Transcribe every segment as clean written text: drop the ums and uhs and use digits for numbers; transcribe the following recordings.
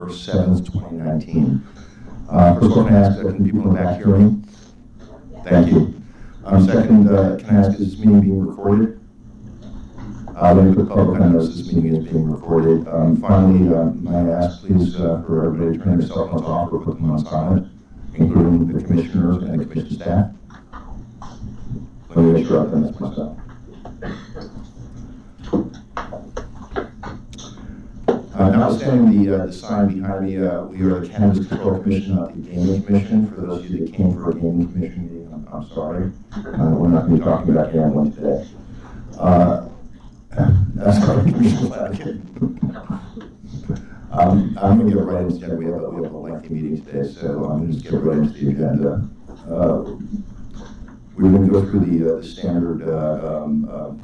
November 7th, 2019. First of all, can I ask, can people in the back hear me? Thank you. Second, can I ask, is this meeting being recorded? Let me put public on notice this meeting is being recorded. Finally, may I ask please for everybody to turn their cell phones off or put them on silent, including the commissioners and the commission staff. Let me make sure I've done this myself. Notwithstanding the sign behind me, we are the Cannabis Control Commission, not the Gaming Commission. For those of you that came for a Gaming Commission meeting, I'm sorry. We're not going to be talking about gambling today. Sorry, Commissioner Flanagan. I'm going to get right into the agenda. We have a lengthy meeting today, so I'm going to just get right into the agenda. We're going to go through the standard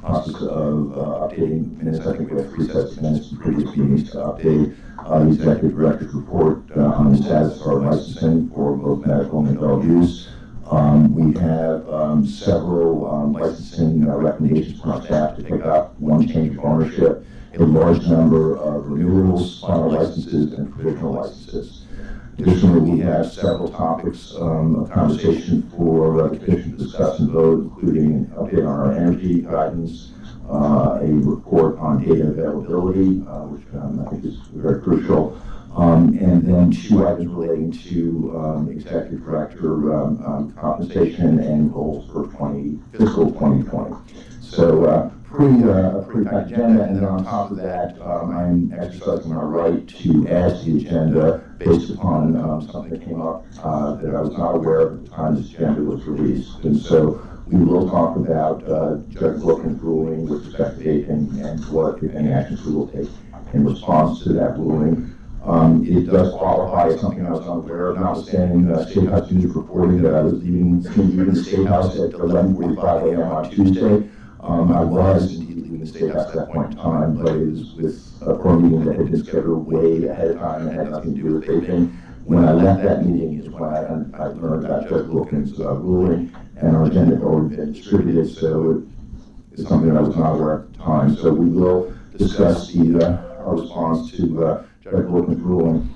process of updating minutes. I think we have 3 sets of minutes from previous meetings to update the Executive Director's report on the status of our licensing for both medical and adult use. We have several licensing recommendations from our staff to take up: 1 change of ownership, a large number of renewals, final licenses, and provisional licenses. Additionally, we have several topics of conversation for the Commission to discuss and vote, including an update on our energy guidance, a report on data availability, which I think is very crucial, and then 2 items relating to Executive Director compensation and goals for fiscal 2020. So pretty packed agenda, and then on top of that, I'm exercising my right to add to the agenda based upon something that came up that I was not aware of at the time this agenda was released. And so we will talk about Judge Wilkins' ruling with respect to vaping and what, if any, actions we will take in response to that ruling. It does qualify as something I was unaware of, notwithstanding State House News reporting that I was leaving the State House at 11:45 a.m. on Tuesday. I was indeed leaving the State House at that point in time, but it was with for a meeting that had been scheduled way ahead of time and had nothing to do with vaping. When I left that meeting is when I learned about Judge Wilkins' ruling, and our agenda had already been distributed, so it's something that I was not aware at the time. So we will discuss our response to Judge Wilkins' ruling.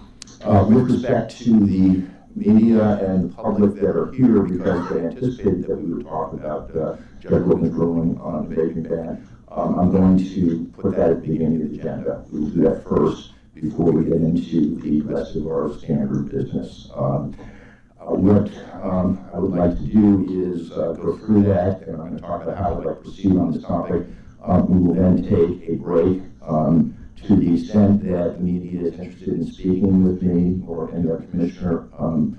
With respect to the media and the public that are here, because they anticipated that we would talk about Judge Wilkins' ruling on the vaping ban, I'm going to put that at the beginning of the agenda. We will do that first before we get into the rest of our standard business. What I would like to do is go through that, and I'm going to talk about how I'd like to proceed on this topic. We will then take a break. To the extent that the media is interested in speaking with me or any other commissioner on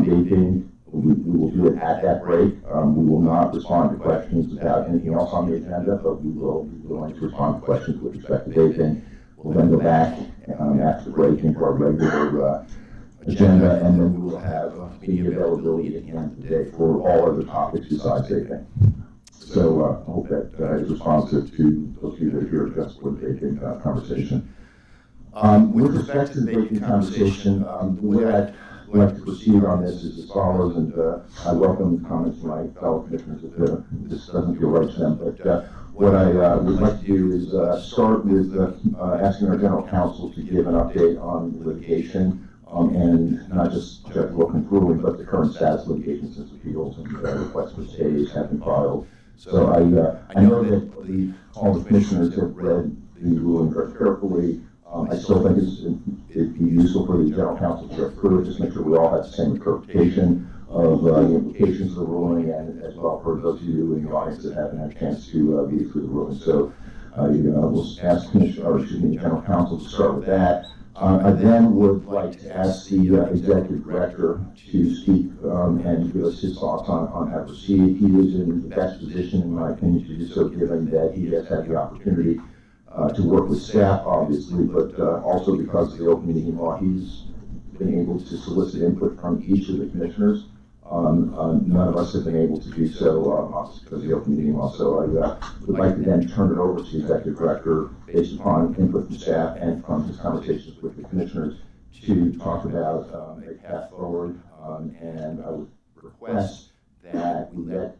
vaping, we will do it at that break. We will not respond to questions about anything else on the agenda, but we will only respond to questions with respect to vaping. We'll then go back after the break into our regular agenda, and then we will have media availability at the end of the day for all other topics besides vaping. So I hope that is responsive to those of you that are here just for the vaping conversation. With respect to the vaping conversation, the way I'd like to proceed on this is as follows, and I welcome the comments from my fellow commissioners if this doesn't feel right to them. But what I would like to do is start with asking our general counsel to give an update on litigation, and not just Judge Wilkins' ruling, but the current status of litigation since appeals and requests for stays have been filed. So I know that all the commissioners have read the ruling very carefully. I still think it'd be useful for the general counsel to go through it, just make sure we all have the same interpretation of the implications of the ruling, and as well for those of you in the audience that haven't had a chance to read through the ruling. So we'll ask the general counsel to start with that. I then would like to ask the Executive Director to speak and give us his thoughts on how to proceed. He is in the best position, in my opinion, to do so, given that he has had the opportunity to work with staff, obviously, but also because of the open meeting law, he's been able to solicit input from each of the commissioners. None of us have been able to do so because of the open meeting law. So I would like to then turn it over to the Executive Director based upon input from staff and from his conversations with the commissioners to talk about a path forward. And I would request that we let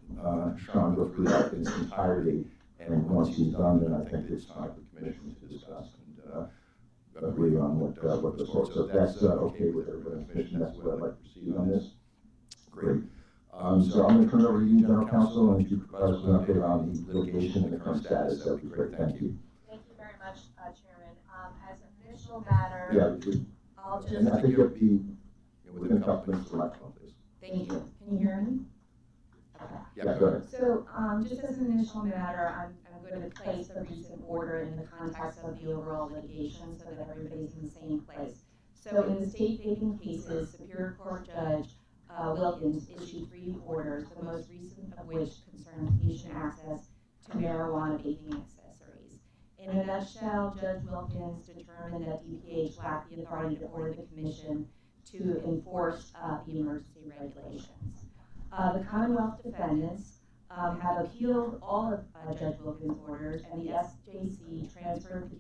Sean go through that in its entirety. And once he's done, then I think it's time for the commission to discuss. And agree on what goes forward. So if that's okay with everybody in the commission, that's what I'd like to proceed on this. Great. So I'm going to turn it over to you, General Counsel, and if you could provide us with an update on the litigation and the current status, that would be great. Thank you. Thank you very much, Chairman. As an initial matter, I'll just... And I think you'll be within a couple minutes of the microphone, please. Thank you. Can you hear me? Okay. Yeah, go ahead. So just as an initial matter, I'm going to place the recent order in the context of the overall litigation so that everybody's in the same place. So in the state vaping cases, Superior Court Judge Wilkins issued 3 orders, the most recent of which concerned patient access to marijuana vaping accessories. In a nutshell, Judge Wilkins determined that DPH lacked the authority to order the Commission to enforce the emergency regulations. The Commonwealth defendants have appealed all of Judge Wilkins' orders, and the SJC transferred the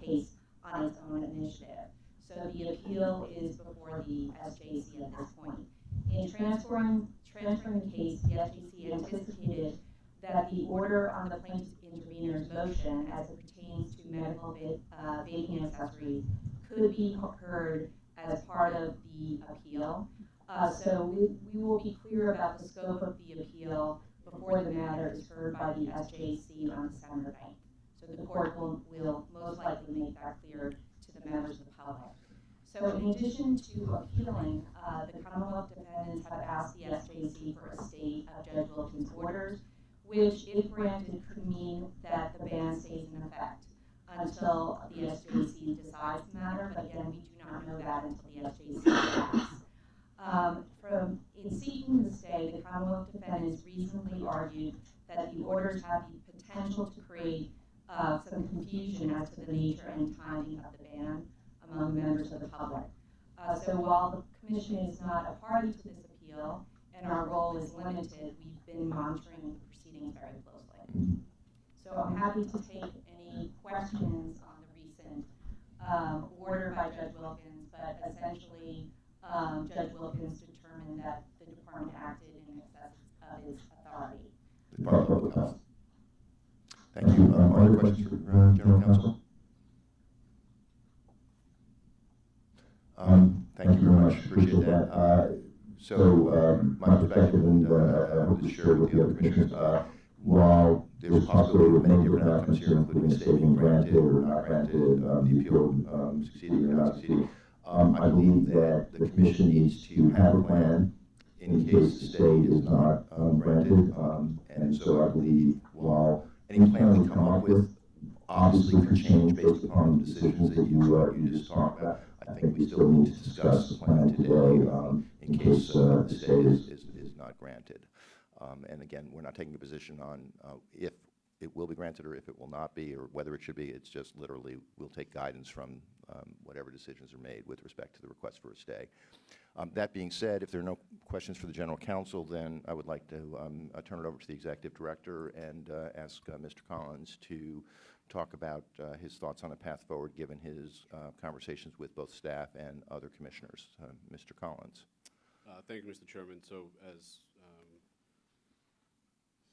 case on its own initiative. So the appeal is before the SJC at this point. In transferring the case, the SJC anticipated that the order on the plaintiff's intervener's motion as it pertains to medical vaping accessories could be heard as part of the appeal. So we will be clear about the scope of the appeal before the matter is heard by the SJC on December 9th. So the court will most likely make that clear to the members of the public. So in addition to appealing, the Commonwealth defendants have asked the SJC for a stay of Judge Wilkins' orders, which, if granted, could mean that the ban stays in effect until the SJC decides the matter, but again, we do not know that until the SJC acts. In seeking the stay, the Commonwealth defendants reasonably argued that the orders have the potential to create some confusion as to the nature and timing of the ban among members of the public. So while the Commission is not a party to this appeal and our role is limited, we've been monitoring the proceedings very closely. So I'm happy to take any questions on the recent order by Judge Wilkins, but essentially Judge Wilkins determined that the Department acted in excess of its authority. Department of Public Health. Thank you. Are there questions for General Counsel? Thank you very much. Appreciate that. My perspective, and I hope to share with the other commissioners, while there's a possibility of many different outcomes here, including a stay being granted or not granted, the appeal succeeding or not succeeding, I believe that the Commission needs to have a plan in case the stay is not granted, and so I believe while any plan we come up with obviously could change based upon the decisions that you just talked about, I think we still need to discuss the plan today in case the stay is not granted. And again, we're not taking a position on if it will be granted or if it will not be or whether it should be. It's just literally we'll take guidance from whatever decisions are made with respect to the request for a stay. That being said, if there are no questions for the General Counsel, then I would like to turn it over to the Executive Director and ask Mr. Collins to talk about his thoughts on a path forward given his conversations with both staff and other commissioners. Mr. Collins. Thank you, Mr. Chairman. So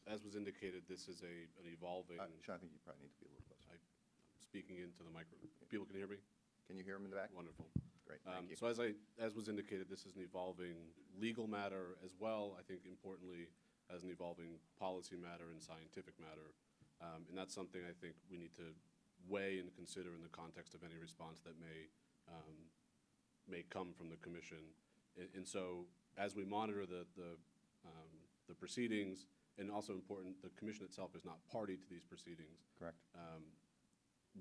as was indicated, this is an evolving... Sean, I think you probably need to be a little closer. I'm speaking into the microphone. People can hear me? Can you hear him in the back? Wonderful. Great, thank you. So as was indicated, this is an evolving legal matter as well, I think importantly, as an evolving policy matter and scientific matter. And that's something I think we need to weigh and consider in the context of any response that may come from the Commission. And so as we monitor the proceedings, and also important, the Commission itself is not party to these proceedings. Correct.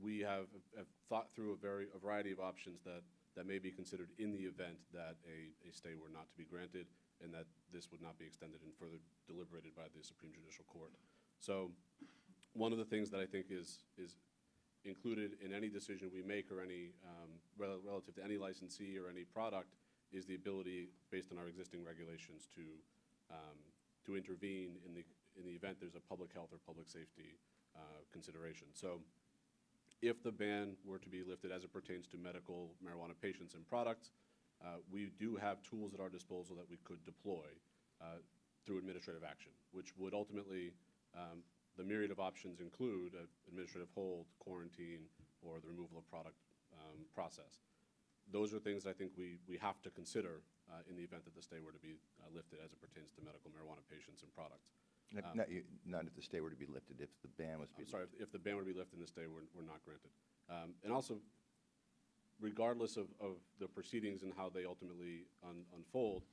We have thought through a variety of options that may be considered in the event that a stay were not to be granted and that this would not be extended and further deliberated by the Supreme Judicial Court. So one of the things that I think is included in any decision we make or any relative to any licensee or any product is the ability, based on our existing regulations, to intervene in the event there's a public health or public safety consideration. So if the ban were to be lifted as it pertains to medical marijuana patients and products, we do have tools at our disposal that we could deploy through administrative action, which would ultimately, the myriad of options include administrative hold, quarantine, or the removal of product process. Those are things I think we have to consider in the event that the stay were to be lifted as it pertains to medical marijuana patients and products. Not if the stay were to be lifted, if the ban was to be I'm sorry, lifted. if the ban were to be lifted and the stay were not granted. And also, regardless of the proceedings and how they ultimately unfold,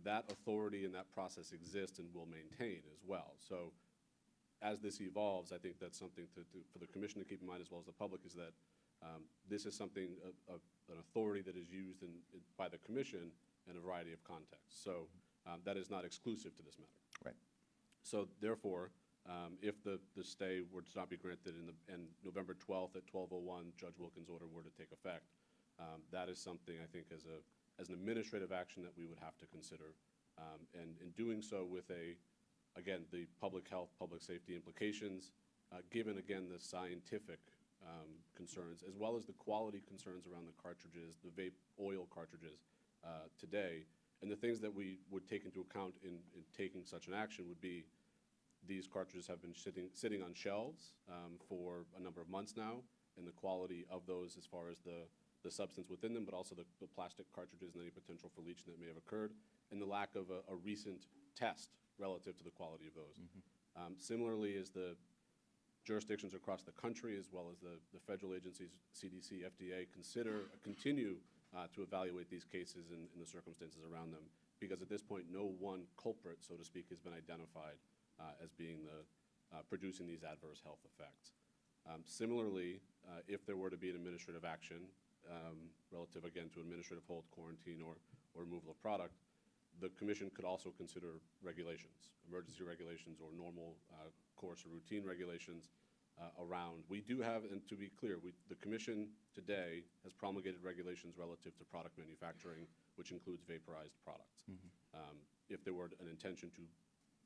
that authority and that process exists and will maintain as well. So as this evolves, I think that's something for the commission to keep in mind as well as the public, is that this is something, an authority that is used by the commission in a variety of contexts. So that is not exclusive to this matter. Right. So therefore, if the stay were to not be granted and November 12th at 12:01, Judge Wilkins' order were to take effect, that is something I think as an administrative action that we would have to consider. And in doing so with again, the public health, public safety implications, given again the scientific concerns, as well as the quality concerns around the cartridges, the vape oil cartridges today. And the things that we would take into account in taking such an action would be these cartridges have been sitting on shelves for a number of months now, and the quality of those as far as the substance within them, but also the plastic cartridges and any potential for leaching that may have occurred, and the lack of a recent test relative to the quality of those. Similarly, as the jurisdictions across the country, as well as the federal agencies, CDC, FDA, continue to evaluate these cases and the circumstances around them, because at this point, no one culprit, so to speak, has been identified as being producing these adverse health effects. Similarly, if there were to be an administrative action relative, again, to administrative hold, quarantine, or removal of product, the commission could also consider regulations, emergency regulations or normal course or routine regulations around. We do have, and to be clear, the commission today has promulgated regulations relative to product manufacturing, which includes vaporized products. If there were an intention to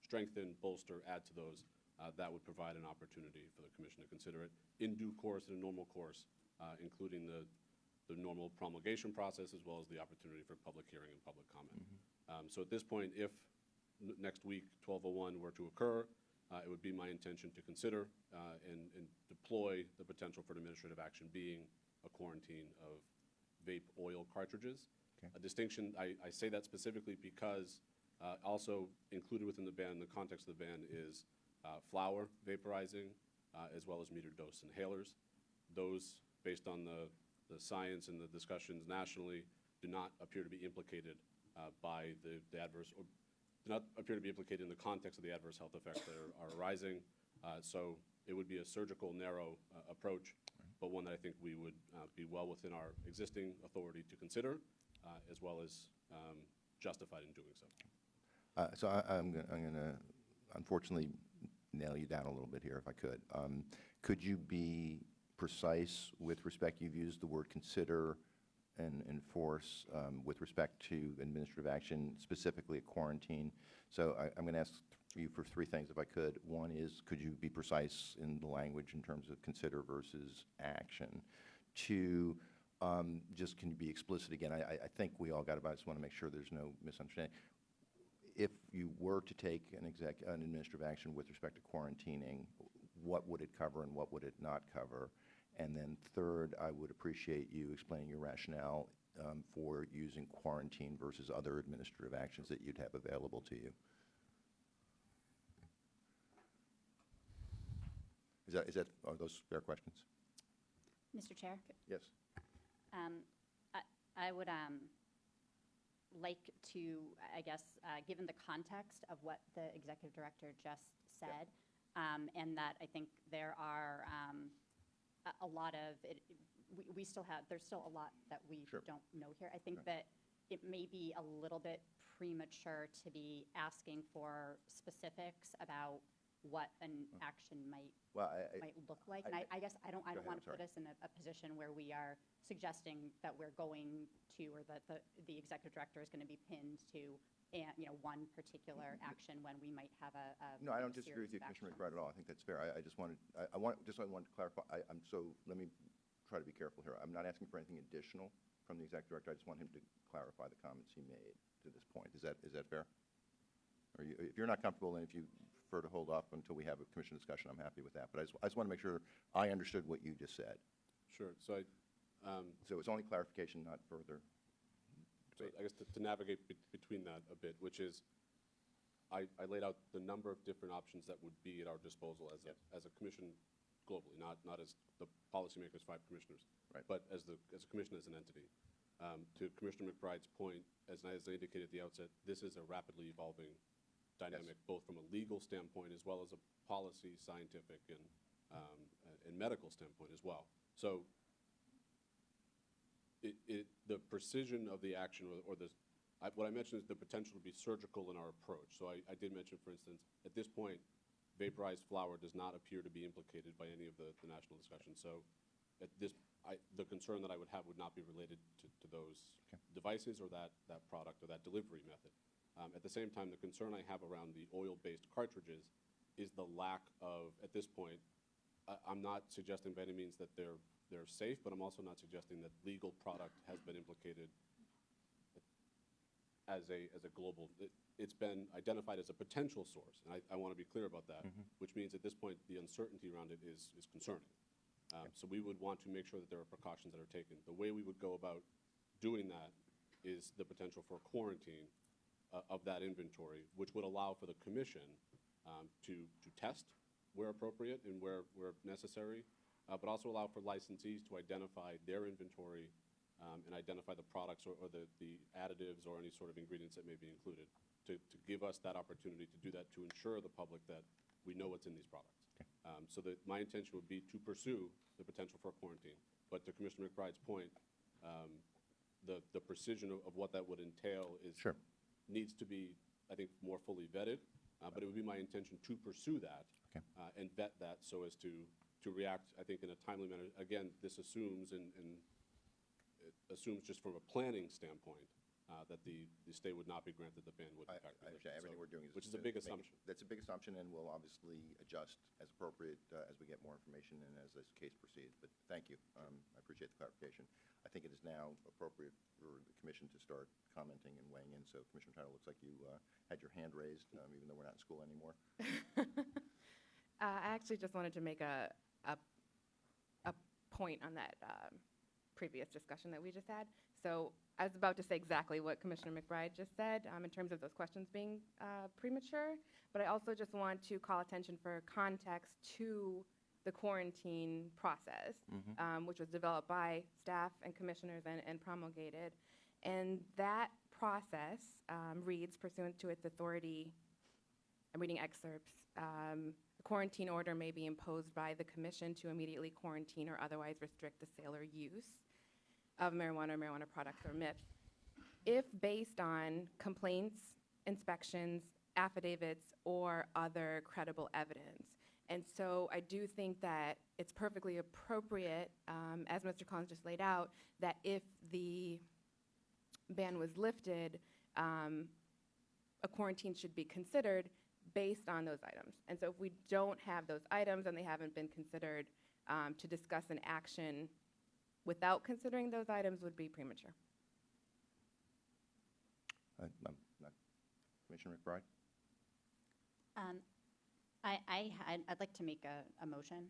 strengthen, bolster, add to those, that would provide an opportunity for the commission to consider it in due course, in a normal course, including the normal promulgation process, as well as the opportunity for public hearing and public comment. So at this point, if next week 12:01 were to occur, it would be my intention to consider and deploy the potential for an administrative action being a quarantine of vape oil cartridges. Okay. A distinction, I say that specifically because also included within the ban, in the context of the ban, is flower vaporizing, as well as metered dose inhalers. Those, based on the science and the discussions nationally, do not appear to be implicated by the adverse, or do not appear to be implicated in the context of the adverse health effects that are arising. So it would be a surgical, narrow approach, but one that I think we would be well within our existing authority to consider, as well as justified in doing so. So I'm going to unfortunately nail you down a little bit here, if I could. Could you be precise with respect? You've used the word consider and enforce with respect to administrative action, specifically a quarantine. So I'm going to ask you for three things, if I could. One is, could you be precise in the language in terms of consider versus action? Two, just can you be explicit again? I think we all got about it. I just want to make sure there's no misunderstanding. If you were to take an administrative action with respect to quarantining, what would it cover and what would it not cover? And then third, I would appreciate you explaining your rationale for using quarantine versus other administrative actions that you'd have available to you. Are those fair questions? Mr. Chair, Yes. I would like to, I guess, given the context of what the executive director just said, and that I think there are a lot of there's still a lot that we Sure. don't know here. I think Sure. that it may be a little bit premature to be asking for specifics about what an action might look like. And I guess I don't Go ahead, want I'm to put sorry. us in a position where we are suggesting that we're going to, or that the executive director is going to be pinned to, one particular action when we might have a No, I don't disagree with you, series of Commissioner actions. McBride, at all. I think that's fair. I just wanted to clarify. So let me try to be careful here. I'm not asking for anything additional from the executive director. I just want him to clarify the comments he made to this point. Is that fair? Or if you're not comfortable, and if you prefer to hold off until we have a commission discussion, I'm happy with that. But I just want to make sure I understood what you just said. Sure. So So it's only clarification, not further So debate. I guess to navigate between that a bit, which is, I laid out the number of different options that would be at our disposal as a commission globally, not as the policymakers, 5 commissioners, Right. but as a commission as an entity. To Commissioner McBride's point, as I indicated at the outset, this is a rapidly evolving dynamic, both from a legal standpoint as well as a policy, scientific, and medical standpoint as well. So the precision of the action or what I mentioned is the potential to be surgical in our approach. So I did mention, for instance, at this point, vaporized flower does not appear to be implicated by any of the national discussions. So at this, the concern that I would have would not be related to those devices or that product or that delivery method. At the same time, the concern I have around the oil-based cartridges is the lack of, at this point, I'm not suggesting by any means that they're safe, but I'm also not suggesting that legal product has been implicated as a global. It's been identified as a potential source, and I want to be clear about that, which means at this point the uncertainty around it is concerning. So we would want to make sure that there are precautions that are taken. The way we would go about doing that is the potential for quarantine of that inventory, which would allow for the commission to test where appropriate and where necessary, but also allow for licensees to identify their inventory and identify the products or the additives or any sort of ingredients that may be included, to give us that opportunity to do that, to ensure the public that we know what's in these products. So that my intention would be to pursue the potential for quarantine. But to Commissioner McBride's point, the precision of what that would entail needs to be, I think, more fully vetted. But it would be my intention to pursue that and vet that so as to react, I think, in a timely manner. Again, this assumes and it assumes just from a planning standpoint that the stay would not be granted, the ban would be I understand. Everything we're doing is. Which is a big assumption. That's a big assumption, and we'll obviously adjust as appropriate as we get more information and as this case proceeds. But thank you. I appreciate the clarification. I think it is now appropriate for the commission to start commenting and weighing in. So, Commissioner Tuttle, looks like you had your hand raised, even though we're not in school anymore. I actually just wanted to make a point on that previous discussion that we just had. So I was about to say exactly what Commissioner McBride just said in terms of those questions being premature, but I also just want to call attention for context to the quarantine process, which was developed by staff and commissioners and promulgated. And that process reads, pursuant to its authority, I'm reading excerpts, a quarantine order may be imposed by the commission to immediately quarantine or otherwise restrict the sale or use of marijuana or marijuana products or MIPS if based on complaints, inspections, affidavits, or other credible evidence. And so I do think that it's perfectly appropriate, as Mr. Collins just laid out, that if the ban was lifted, a quarantine should be considered based on those items. And so if we don't have those items and they haven't been considered, to discuss an action without considering those items would be premature. Commissioner McBride? I'd like to make a motion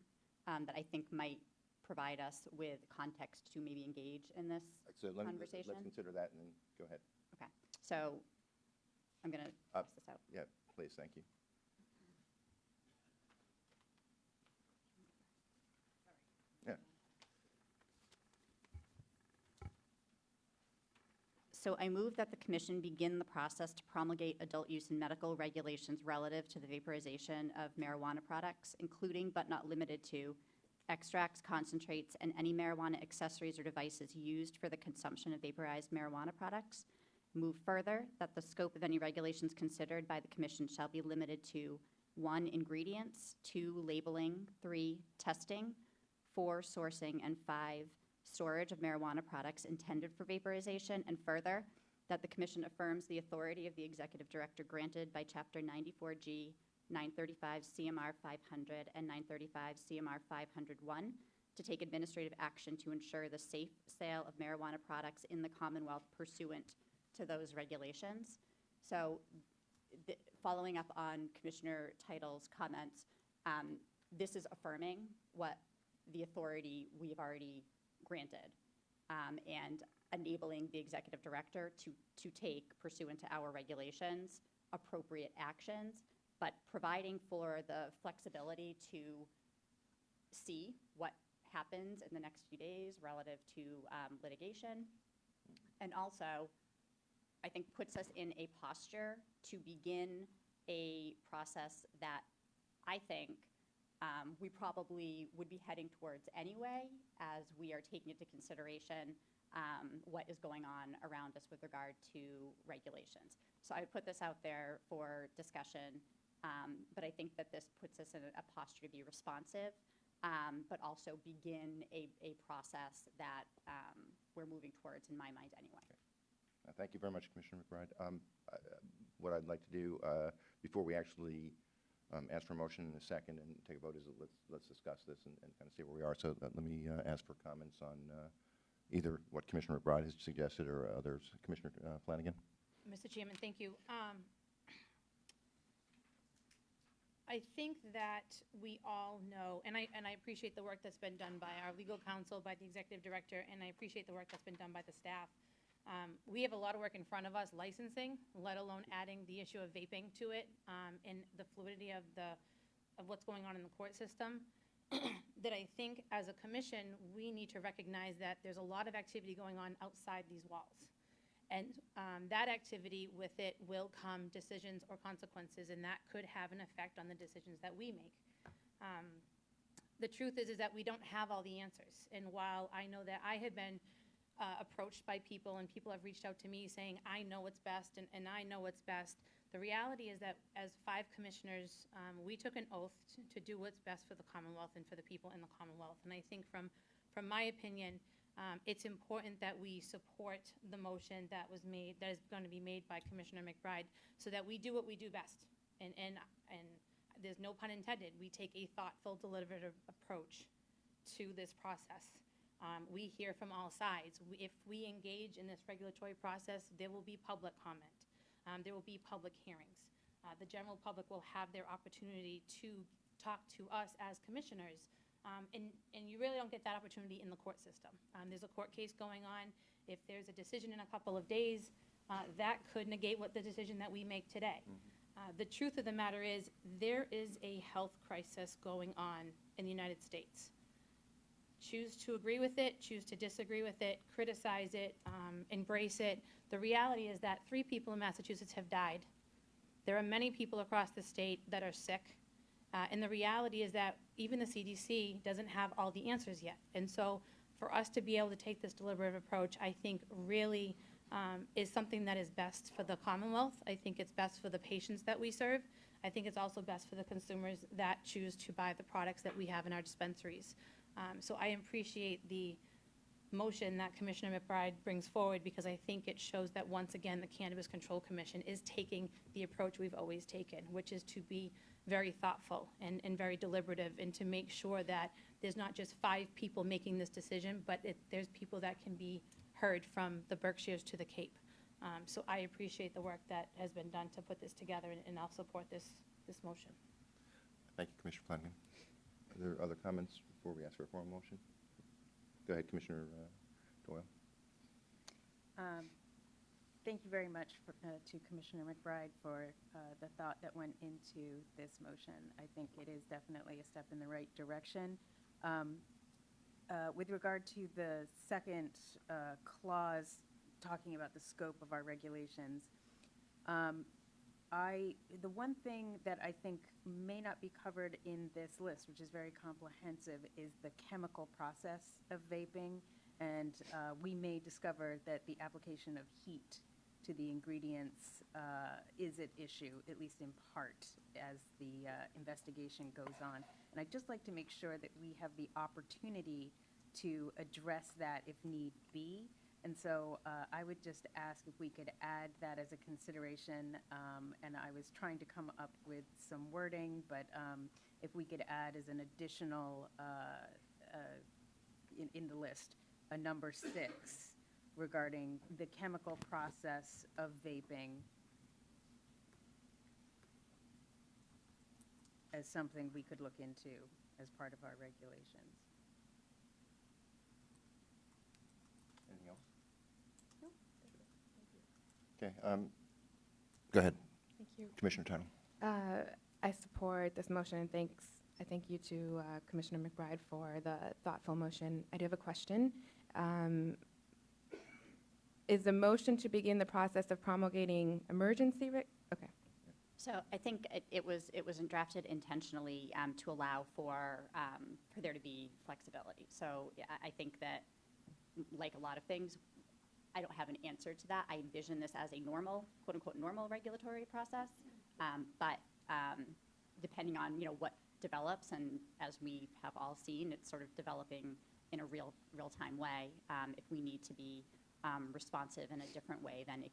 that I think might provide us with context to maybe engage in this conversation. Let's consider that and then go ahead. Okay, so I'm going to pass this out. Yeah, please, thank you. Yeah. So I move that the commission begin the process to promulgate adult use and medical regulations relative to the vaporization of marijuana products, including but not limited to extracts, concentrates, and any marijuana accessories or devices used for the consumption of vaporized marijuana products. Move further that the scope of any regulations considered by the commission shall be limited to 1, ingredients, 2, labeling, 3, testing, 4, sourcing, and 5, storage of marijuana products intended for vaporization, and further, that the commission affirms the authority of the executive director granted by Chapter 94G, 935 CMR 500, and 935 CMR 501 to take administrative action to ensure the safe sale of marijuana products in the Commonwealth pursuant to those regulations. So, following up on Commissioner Title's comments, this is affirming what the authority we've already granted. and enabling the executive director to take, pursuant to our regulations, appropriate actions, but providing for the flexibility to see what happens in the next few days relative to litigation. And also, I think puts us in a posture to begin a process that I think we probably would be heading towards anyway, as we are taking into consideration what is going on around us with regard to regulations. So I would put this out there for discussion, but I think that this puts us in a posture to be responsive, but also begin a process that we're moving towards, in my mind anyway. Okay. Thank you very much, Commissioner McBride. What I'd like to do before we actually ask for a motion in a second and take a vote is let's discuss this and kind of see where we are. So let me ask for comments on either what Commissioner McBride has suggested or others. Commissioner Flanagan. Mr. Chairman, thank you. I think that we all know, and I appreciate the work that's been done by our legal counsel, by the executive director, and I appreciate the work that's been done by the staff. We have a lot of work in front of us licensing, let alone adding the issue of vaping to it, and the fluidity of what's going on in the court system. That I think as a commission, we need to recognize that there's a lot of activity going on outside these walls. And that activity, with it will come decisions or consequences, and that could have an effect on the decisions that we make. The truth is that we don't have all the answers. And while I know that I have been approached by people, and people have reached out to me saying, I know what's best, and I know what's best, the reality is that as 5 commissioners, we took an oath to do what's best for the Commonwealth and for the people in the Commonwealth. And I think from my opinion, it's important that we support the motion that was made, that is going to be made by Commissioner McBride, so that we do what we do best. And there's no pun intended. We take a thoughtful, deliberative approach to this process. We hear from all sides. If we engage in this regulatory process, there will be public comment. There will be public hearings. The general public will have their opportunity to talk to us as commissioners. And you really don't get that opportunity in the court system. There's a court case going on. If there's a decision in a couple of days, that could negate what the decision that we make today. The truth of the matter is there is a health crisis going on in the United States. Choose to agree with it, choose to disagree with it, criticize it, embrace it. The reality is that 3 people in Massachusetts have died. There are many people across the state that are sick. And the reality is that even the CDC doesn't have all the answers yet. And so for us to be able to take this deliberative approach, I think really is something that is best for the Commonwealth. I think it's best for the patients that we serve. I think it's also best for the consumers that choose to buy the products that we have in our dispensaries. So I appreciate the motion that Commissioner McBride brings forward, because I think it shows that once again the Cannabis Control Commission is taking the approach we've always taken, which is to be very thoughtful and very deliberative, and to make sure that there's not just 5 people making this decision, but there's people that can be heard from the Berkshires to the Cape. So I appreciate the work that has been done to put this together, and I'll support this motion. Thank you, Commissioner Flanagan. Are there other comments before we ask for a formal motion? Go ahead, Commissioner Doyle. Thank you very much to Commissioner McBride for the thought that went into this motion. I think it is definitely a step in the right direction. With regard to the second clause talking about the scope of our regulations, the one thing that I think may not be covered in this list, which is very comprehensive, is the chemical process of vaping. And we may discover that the application of heat to the ingredients is at issue, at least in part, as the investigation goes on. And I'd just like to make sure that we have the opportunity to address that if need be. And so I would just ask if we could add that as a consideration. And I was trying to come up with some wording, but if we could add as an additional in the list, a number 6 regarding the chemical process of vaping as something we could look into as part of our regulations. Okay, go ahead, Thank you. Commissioner Tuttle. I support this motion, and I thank you to Commissioner McBride for the thoughtful motion. I do have a question. Is the motion to begin the process of promulgating emergency okay. So I think it was drafted intentionally to allow for there to be flexibility. So yeah, I think that, like a lot of things, I don't have an answer to that. I envision this as a normal, quote unquote, normal regulatory process. But depending on what develops, and as we have all seen, it's sort of developing in a real-time way. If we need to be responsive in a different way, then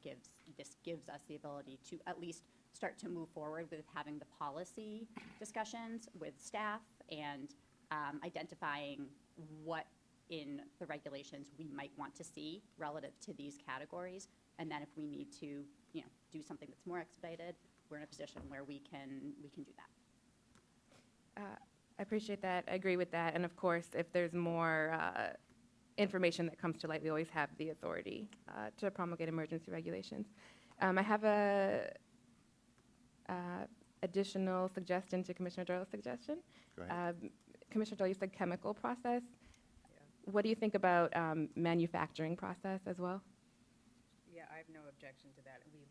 this gives us the ability to at least start to move forward with having the policy discussions with staff and identifying what in the regulations we might want to see relative to these categories. And then if we need to do something that's more expedited, we're in a position where we can do that. I appreciate that. I agree with that. And of course, if there's more information that comes to light, we always have the authority to promulgate emergency regulations. I have a additional suggestion to Commissioner Doyle's suggestion. Go ahead. Commissioner Doyle, you said chemical process. What do you think about manufacturing process as well? Yeah, I have no objection to that. We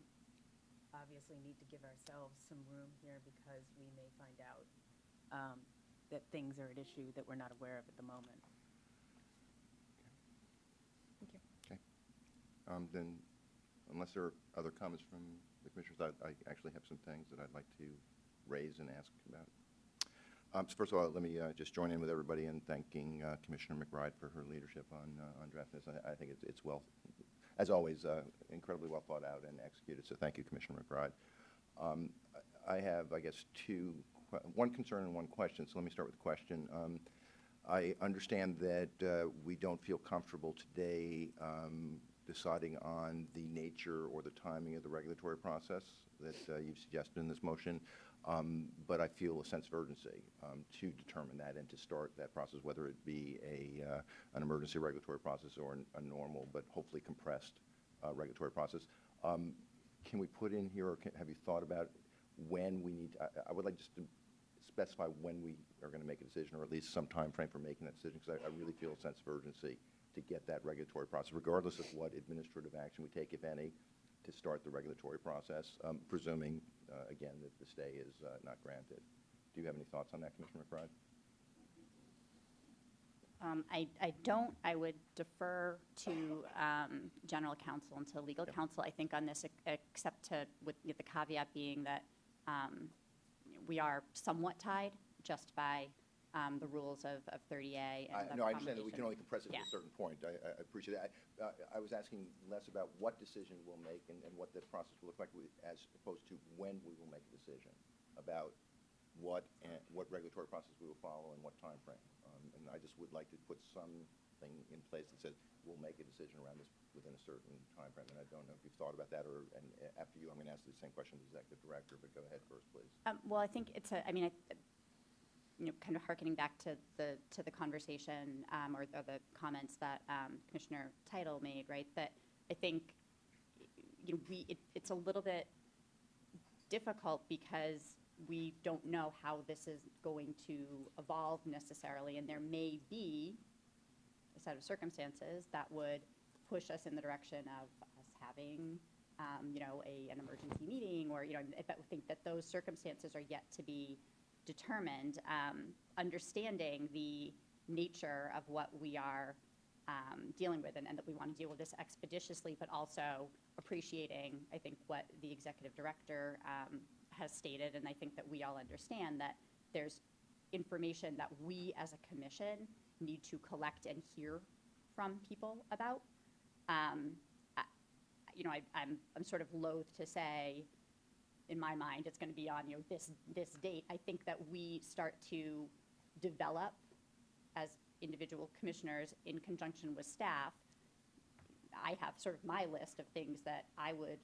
obviously need to give ourselves some room here because we may find out that things are at issue that we're not aware of at the moment. Thank you. Okay. Then, unless there are other comments from the commissioners, I actually have some things that I'd like to raise and ask about. So first of all, let me just join in with everybody in thanking Commissioner McBride for her leadership on drafting this. I think it's well, as always, incredibly well thought out and executed. So thank you, Commissioner McBride. I have, I guess, one concern and one question. So let me start with the question. I understand that we don't feel comfortable today deciding on the nature or the timing of the regulatory process that you've suggested in this motion, but I feel a sense of urgency to determine that and to start that process, whether it be an emergency regulatory process or a normal but hopefully compressed regulatory process. Can we put in here, or have you thought about when we need I would like just to specify when we are going to make a decision, or at least some time frame for making that decision, because I really feel a sense of urgency to get that regulatory process, regardless of what administrative action we take, if any, to start the regulatory process, presuming, again, that the stay is not granted. Do you have any thoughts on that, Commissioner McBride? I don't. I would defer to general counsel and to legal counsel, I think, on this, except with the caveat being that we are somewhat tied just by the rules of 30A. And no, I understand that we can only compress it Yeah. to a certain point. I appreciate that. I was asking less about what decision we'll make and what the process will look like, as opposed to when we will make a decision about what regulatory process we will follow and what time frame. And I just would like to put something in place that says we'll make a decision around this within a certain time frame. And I don't know if you've thought about that, and after you, I'm going to ask the same question to the executive director, but go ahead first, please. Well, I think it's kind of hearkening back to the conversation or the comments that Commissioner Title made, right? That I think it's a little bit difficult because we don't know how this is going to evolve necessarily, and there may be a set of circumstances that would push us in the direction of us having, an emergency meeting, or I think that those circumstances are yet to be determined. Understanding the nature of what we are dealing with, and that we want to deal with this expeditiously, but also appreciating, I think, what the executive director has stated, and I think that we all understand that there's information that we as a commission need to collect and hear from people about. I'm sort of loath to say, in my mind, it's going to be on this date. I think that we start to develop as individual commissioners in conjunction with staff. I have sort of my list of things that I would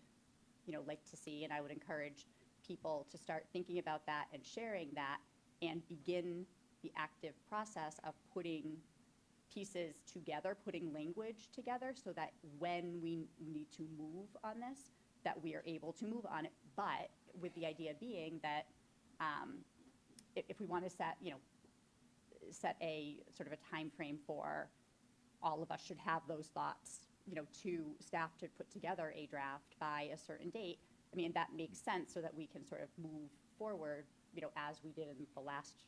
like to see, and I would encourage people to start thinking about that and sharing that, and begin the active process of putting pieces together, putting language together, so that when we need to move on this, that we are able to move on it, but with the idea being that if we want to set, set a sort of a time frame for all of us should have those thoughts, to staff to put together a draft by a certain date. I mean, that makes sense so that we can sort of move forward, as we did in the last,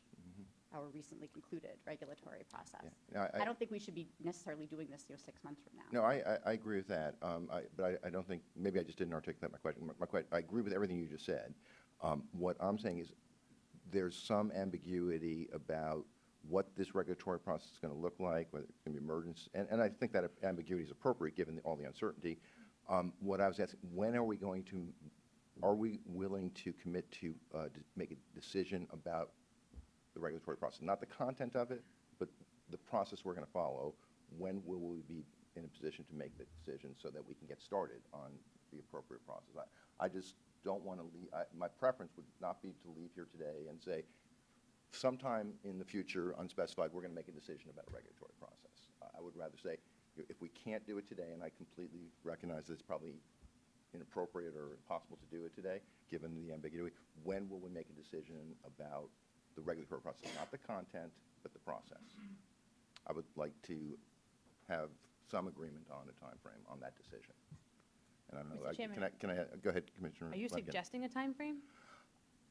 our recently concluded regulatory process. Yeah. I don't think we should be necessarily doing this, 6 months from now. No, I agree with that, but I don't think, maybe I just didn't articulate my question. I agree with everything you just said. What I'm saying is there's some ambiguity about what this regulatory process is going to look like, whether it's going to be emergency, and I think that ambiguity is appropriate given all the uncertainty. What I was asking, when are we willing to commit to make a decision about the regulatory process? Not the content of it, but the process we're going to follow. When will we be in a position to make the decision so that we can get started on the appropriate process? I just don't want to leave, my preference would not be to leave here today and say, sometime in the future, unspecified, we're going to make a decision about a regulatory process. I would rather say, if we can't do it today, and I completely recognize that it's probably inappropriate or impossible to do it today, given the ambiguity, when will we make a decision about the regulatory process? Not the content, but the process. I would like to have some agreement on a time frame on that decision. And I don't know, Mr. Chairman, can I go ahead, Commissioner? Are you Flanagan. suggesting a time frame?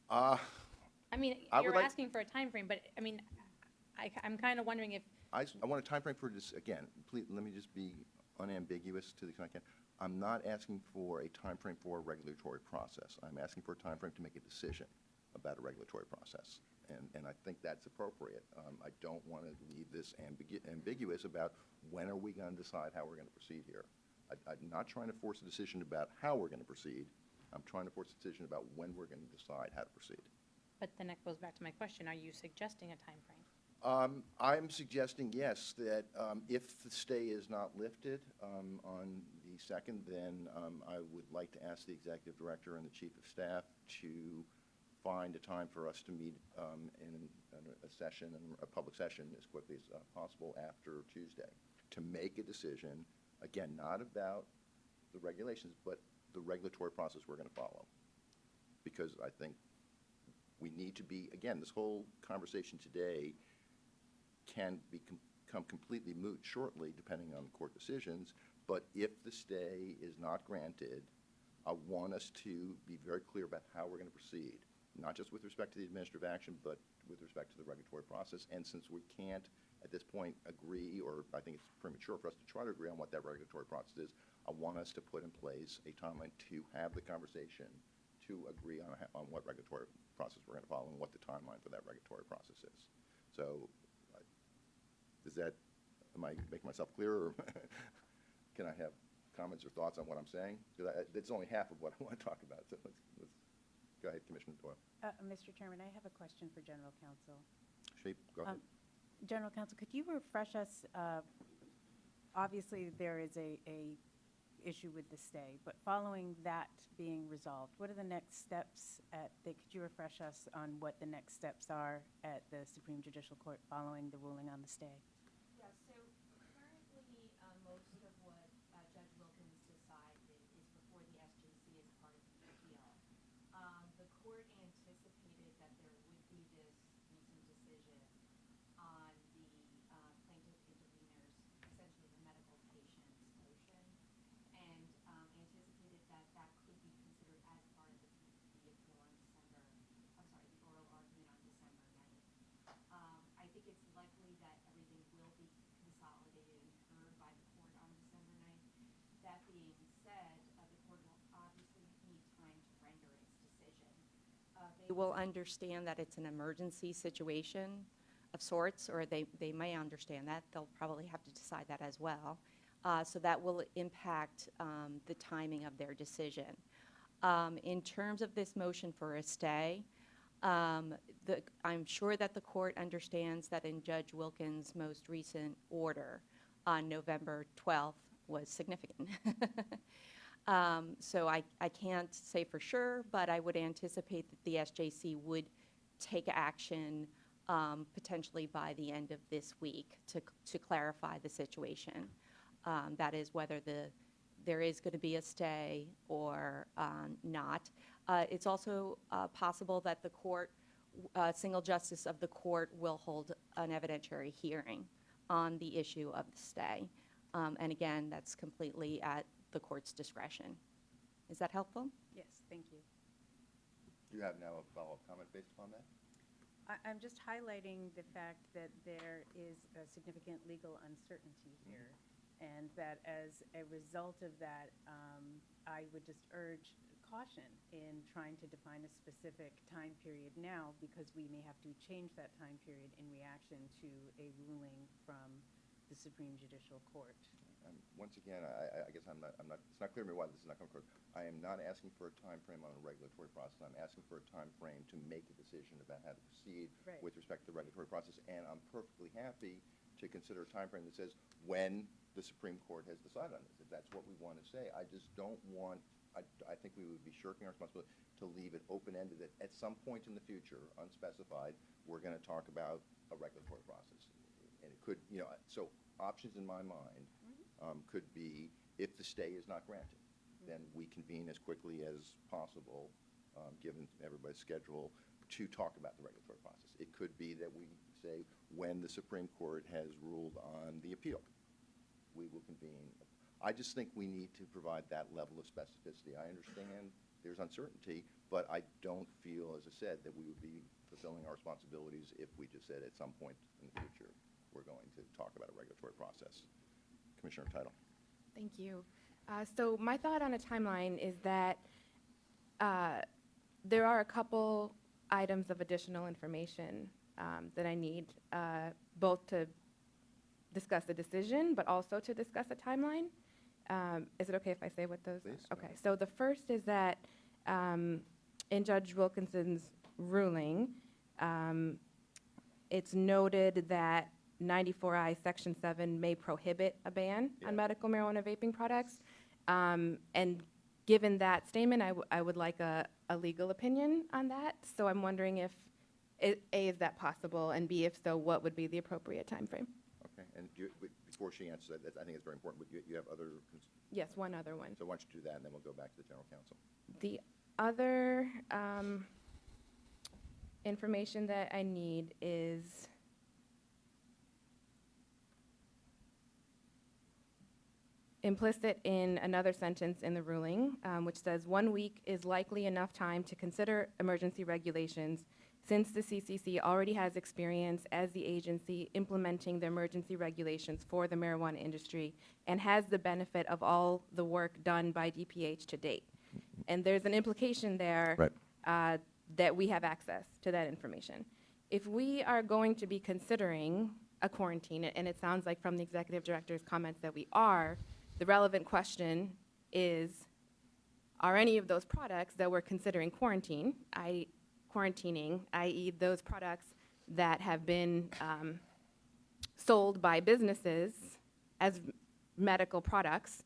I mean, I would you're like- asking for a time frame, but I mean, I'm kind of wondering if, I want a time frame for this, again, please, let me just be unambiguous to the extent I can. I'm not asking for a time frame for a regulatory process. I'm asking for a time frame to make a decision about a regulatory process. And I think that's appropriate. I don't want to leave this ambiguous about when are we going to decide how we're going to proceed here. I'm not trying to force a decision about how we're going to proceed. I'm trying to force a decision about when we're going to decide how to proceed. but then that goes back to my question, are you suggesting a time frame? I'm suggesting, yes, that if the stay is not lifted on the 2nd, then I would like to ask the Executive Director and the Chief of Staff to find a time for us to meet in a session, a public session, as quickly as possible after Tuesday, to make a decision, again, not about the regulations, but the regulatory process we're going to follow. Because I think we need to be, again, this whole conversation today can become completely moot shortly, depending on court decisions. But if the stay is not granted, I want us to be very clear about how we're going to proceed, not just with respect to the administrative action, but with respect to the regulatory process. And since we can't, at this point, agree, or I think it's premature for us to try to agree on what that regulatory process is, I want us to put in place a timeline to have the conversation, to agree on what regulatory process we're going to follow and what the timeline for that regulatory process is. So am I making myself clear, or can I have comments or thoughts on what I'm saying? Because it's only half of what I want to talk about, so let's go ahead, Commissioner Doyle. Mr. Chairman, I have a question for General Counsel. Shape, go ahead. General Counsel, could you refresh us, obviously there is a issue with the stay, but following that being resolved, what are the next steps could you refresh us on what the next steps are at the Supreme Judicial Court following the ruling on the stay? Yeah, so currently, most of what Judge Wilkins decided is before the SJC as part of the appeal. The court anticipated that there would be this recent decision on the plaintiff intervener's, essentially the medical patient's motion, and anticipated that that could be considered as part of the appeal on the oral argument on December 9th. I think it's likely that everything will be consolidated and heard by the court on December 9th. That being said, the court will obviously need time to render its decision. They will understand that it's an emergency situation of sorts, or they may understand that. They'll probably have to decide that as well. So that will impact the timing of their decision. In terms of this motion for a stay, I'm sure that the court understands that in Judge Wilkins' most recent order on November 12th was significant. So I can't say for sure, but I would anticipate that the SJC would take action potentially by the end of this week to clarify the situation. That is whether there is going to be a stay or not. It's also possible that the court, single justice of the court, will hold an evidentiary hearing on the issue of the stay. And again, that's completely at the court's discretion. Is that helpful? Yes, thank you. Do you have now a follow-up comment based upon that? I'm just highlighting the fact that there is a significant legal uncertainty here, and that as a result of that, I would just urge caution in trying to define a specific time period now, because we may have to change that time period in reaction to a ruling from the Supreme Judicial Court. Once again, I guess it's not clear to me why this is not coming forward. I am not asking for a time frame on a regulatory process. I'm asking for a time frame to make a decision about how to proceed Right. with respect to the regulatory process, and I'm perfectly happy to consider a time frame that says when the Supreme Court has decided on this, if that's what we want to say. I just don't want, I think we would be shirking our responsibility to leave it open-ended that at some point in the future, unspecified, we're going to talk about a regulatory process. And it could, so options in my mind could be, if the stay is not granted, then we convene as quickly as possible, given everybody's schedule, to talk about the regulatory process. It could be that we say, when the Supreme Court has ruled on the appeal, we will convene. I just think we need to provide that level of specificity. I understand there's uncertainty, but I don't feel, as I said, that we would be fulfilling our responsibilities if we just said at some point in the future we're going to talk about a regulatory process. Commissioner Title. Thank you. So my thought on a timeline is that there are a couple items of additional information that I need, both to discuss the decision, but also to discuss a timeline. Is it okay if I say what those Please. are? Okay, so the first is that in Judge Wilkinson's ruling, it's noted that 94I Section 7 may prohibit a ban on medical marijuana vaping products. And given that statement, I would like a legal opinion on that. So I'm wondering if, A, is that possible? And B, if so, what would be the appropriate time frame? Okay, and before she answers that, I think it's very important, but you have other, Yes, one other one. so why don't you do that, and then we'll go back to the General Counsel. The other information that I need is implicit in another sentence in the ruling, which says 1 week is likely enough time to consider emergency regulations, since the CCC already has experience as the agency implementing the emergency regulations for the marijuana industry and has the benefit of all the work done by DPH to date. And there's an implication there that we have access to that information. If we are going to be considering a quarantine, and it sounds like from the executive director's comments that we are, the relevant question is, are any of those products that we're considering quarantining, i.e. those products that have been sold by businesses as medical products,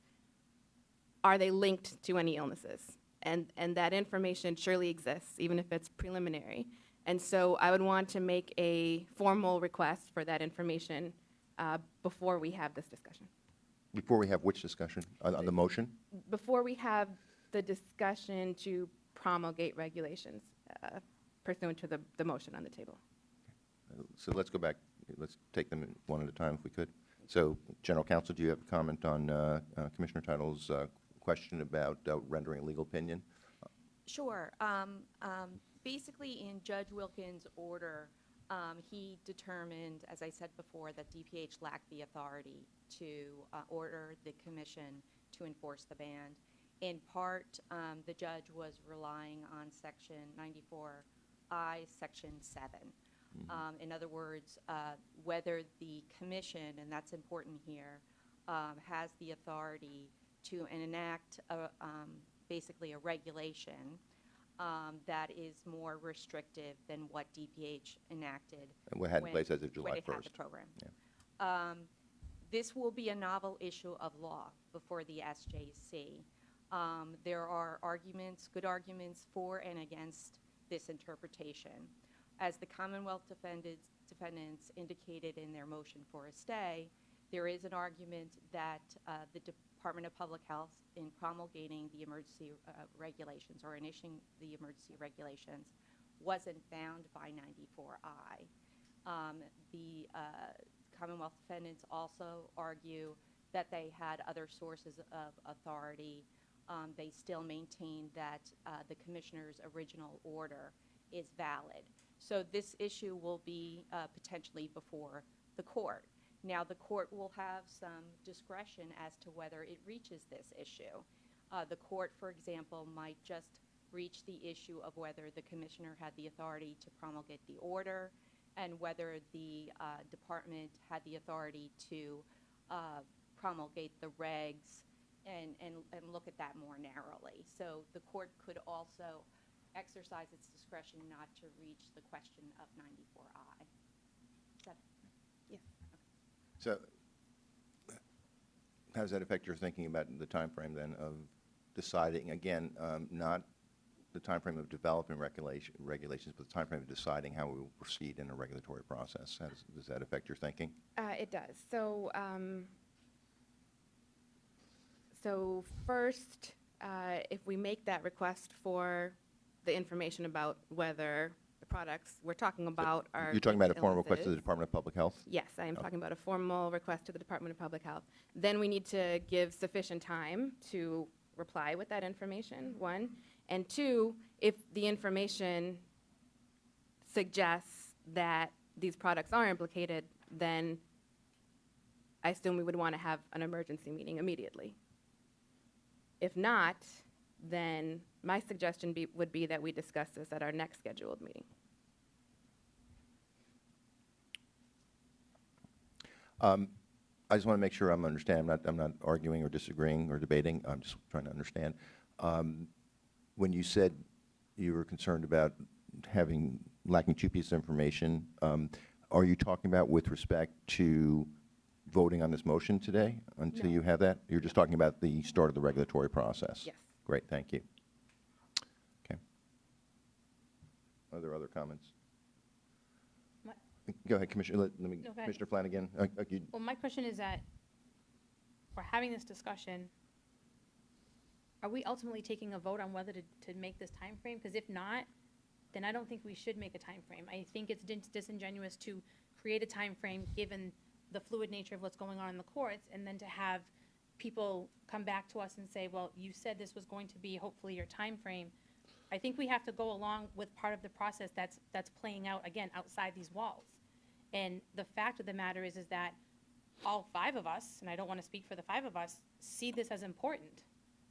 are they linked to any illnesses? And that information surely exists, even if it's preliminary. And so I would want to make a formal request for that information before we have this discussion. Before we have which discussion? On the motion? Before we have the discussion to promulgate regulations pursuant to the motion on the table. So let's go back. Let's take them one at a time if we could. So, General Counsel, do you have a comment on Commissioner Title's question about rendering a legal opinion? Sure. Basically, in Judge Wilkins' order, he determined, as I said before, that DPH lacked the authority to order the commission to enforce the ban. In part, the judge was relying on Section 94I, Section 7. In other words, whether the commission, and that's important here, has the authority to enact basically a regulation that is more restrictive than what DPH enacted. And we had in place as of July when it 1st. had the program. Yeah. This will be a novel issue of law before the SJC. There are arguments, good arguments for and against this interpretation. As the Commonwealth defendants indicated in their motion for a stay, there is an argument that Department of Public Health in promulgating the emergency regulations or initiating the emergency regulations wasn't bound by 94I. The Commonwealth defendants also argue that they had other sources of authority. They still maintain that the commissioner's original order is valid. So this issue will be potentially before the court. Now, the court will have some discretion as to whether it reaches this issue. The court, for example, might just reach the issue of whether the commissioner had the authority to promulgate the order and whether the department had the authority to promulgate the regs and look at that more narrowly. So the court could also exercise its discretion not to reach the question of 94I. Is that Yes. So how does that affect your thinking about the time frame then of deciding, again, not the time frame of developing regulations, but the time frame of deciding how we will proceed in a regulatory process? Does that affect your thinking? It does. So, so first, if we make that request for the information about whether the products we're talking about are You're talking about a contained formal request to the illnesses. Department of Public Health? Yes, I am talking about a formal request to the Department of Public Health. Then we need to give sufficient time to reply with that information, one. And two, if the information suggests that these products are implicated, then I assume we would want to have an emergency meeting immediately. If not, then my suggestion would be that we discuss this at our next scheduled meeting. I just want to make sure I'm understanding. I'm not arguing or disagreeing or debating. I'm just trying to understand. When you said you were concerned about lacking two pieces of information, are you talking about with respect to voting on this motion today until No. you have that? You're just talking about the start of the regulatory process? Yes. Great, thank you. Okay. Are there other comments? What? Go ahead, Commissioner. Let me, No, go ahead. Commissioner Flanagan. Well, my question is that we're having this discussion. Are we ultimately taking a vote on whether to make this time frame? Because if not, then I don't think we should make a time frame. I think it's disingenuous to create a time frame given the fluid nature of what's going on in the courts, and then to have people come back to us and say, well, you said this was going to be hopefully your time frame. I think we have to go along with part of the process that's playing out, again, outside these walls. And the fact of the matter is that all five of us, and I don't want to speak for the five of us, see this as important.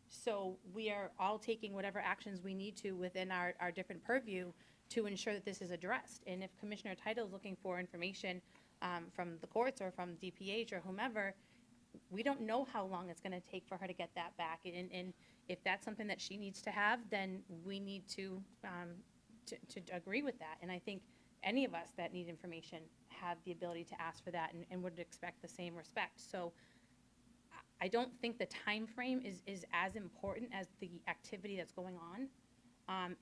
So we are all taking whatever actions we need to within our different purview to ensure that this is addressed. And if Commissioner Title is looking for information from the courts or from DPH or whomever, we don't know how long it's going to take for her to get that back. And if that's something that she needs to have, then we need to agree with that. And I think any of us that need information have the ability to ask for that and would expect the same respect. So I don't think the time frame is as important as the activity that's going on.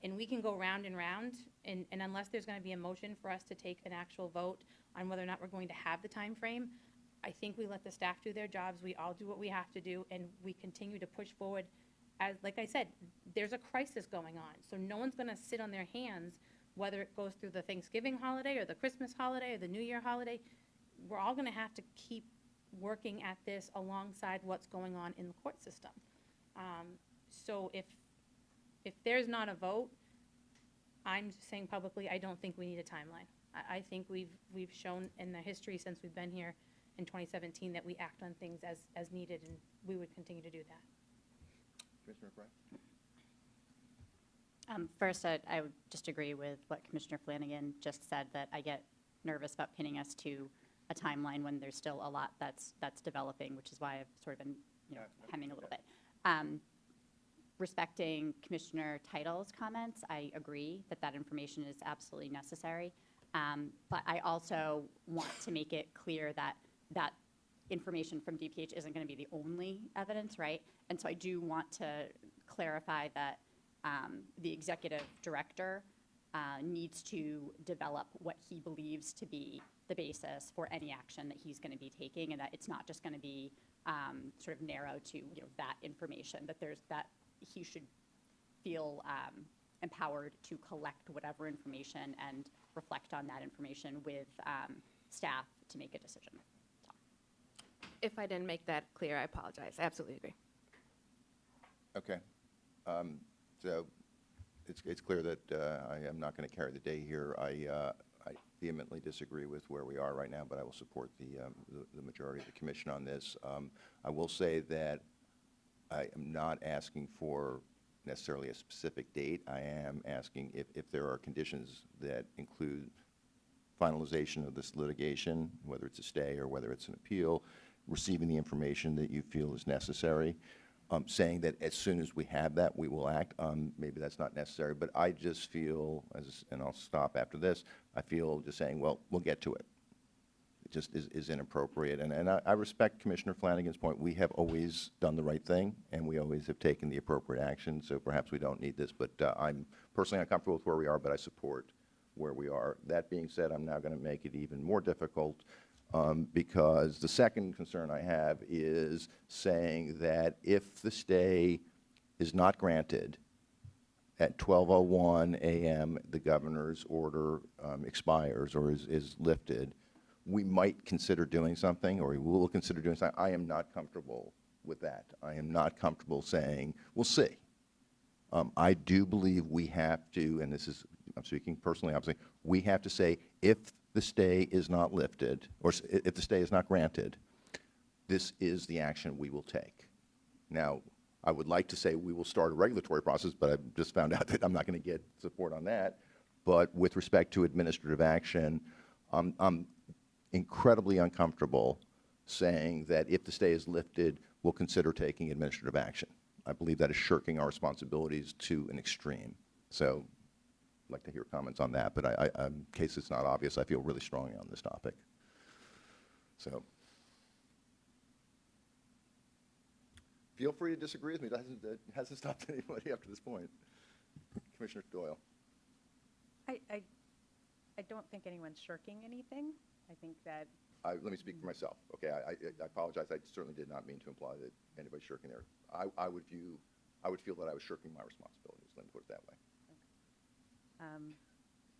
And we can go round and round, and unless there's going to be a motion for us to take an actual vote on whether or not we're going to have the time frame, I think we let the staff do their jobs, we all do what we have to do, and we continue to push forward. As, like I said, there's a crisis going on, so no one's going to sit on their hands, whether it goes through the Thanksgiving holiday or the Christmas holiday or the New Year holiday. We're all going to have to keep working at this alongside what's going on in the court system. So if there's not a vote, I'm saying publicly, I don't think we need a timeline. I think we've shown in the history since we've been here in 2017 that we act on things as needed, and we would continue to do that. Commissioner McBride? First, I would just agree with what Commissioner Flanagan just said, that I get nervous about pinning us to a timeline when there's still a lot that's developing, which is why I've sort of been hemming a little bit. Respecting Commissioner Title's comments, I agree that information is absolutely necessary. But I also want to make it clear that information from DPH isn't going to be the only evidence, right? And so I do want to clarify that the executive director needs to develop what he believes to be the basis for any action that he's going to be taking, and that it's not just going to be sort of narrow to, that information, that he should feel empowered to collect whatever information and reflect on that information with staff to make a decision. If I didn't make that clear, I apologize. I absolutely agree. Okay. So it's clear that I am not going to carry the day here. I vehemently disagree with where we are right now, but I will support the majority of the commission on this. I will say that I am not asking for necessarily a specific date. I am asking if there are conditions that include finalization of this litigation, whether it's a stay or whether it's an appeal, receiving the information that you feel is necessary, saying that as soon as we have that, we will act. Maybe that's not necessary, but I just feel, and I'll stop after this, I feel just saying, well, we'll get to it. It just is inappropriate. And I respect Commissioner Flanagan's point. We have always done the right thing, and we always have taken the appropriate action, so perhaps we don't need this. But I'm personally uncomfortable with where we are, but I support where we are. That being said, I'm now going to make it even more difficult because the second concern I have is saying that if the stay is not granted, at 12:01 a.m. the governor's order expires or is lifted, we might consider doing something, or we will consider doing something. I am not comfortable with that. I am not comfortable saying, we'll see. I do believe we have to, and this is, I'm speaking personally, obviously, we have to say if the stay is not lifted, or if the stay is not granted, this is the action we will take. Now, I would like to say we will start a regulatory process, but I've just found out that I'm not going to get support on that. But with respect to administrative action, I'm incredibly uncomfortable saying that if the stay is lifted, we'll consider taking administrative action. I believe that is shirking our responsibilities to an extreme. So I'd like to hear comments on that, but in case it's not obvious, I feel really strongly on this topic. So feel free to disagree with me. It hasn't stopped anybody up to this point. Commissioner Doyle. I don't think anyone's shirking anything. I think that. Let me speak for myself. Okay, I apologize. I certainly did not mean to imply that anybody's shirking there. I would feel that I was shirking my responsibilities. Let me put it that way.